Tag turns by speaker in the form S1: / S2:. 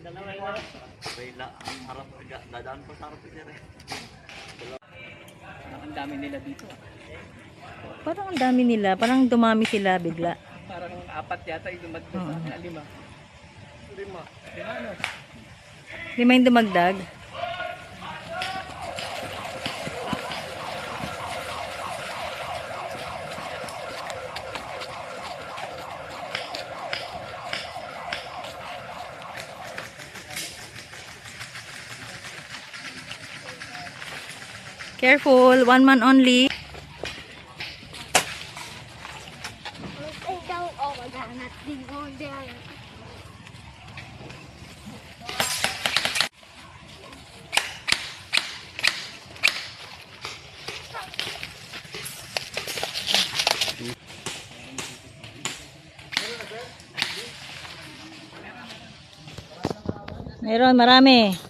S1: Bayla, ang harap, dadaan po sa harap sir eh.
S2: Ang dami nila dito.
S3: Parang ang dami nila. Parang dumami sila bigla.
S2: Parang apat yata yung dumagdag sa lima.
S1: Lima.
S2: Ano?
S3: Lima yung dumagdag. Careful, 1 man only. Meron, marami.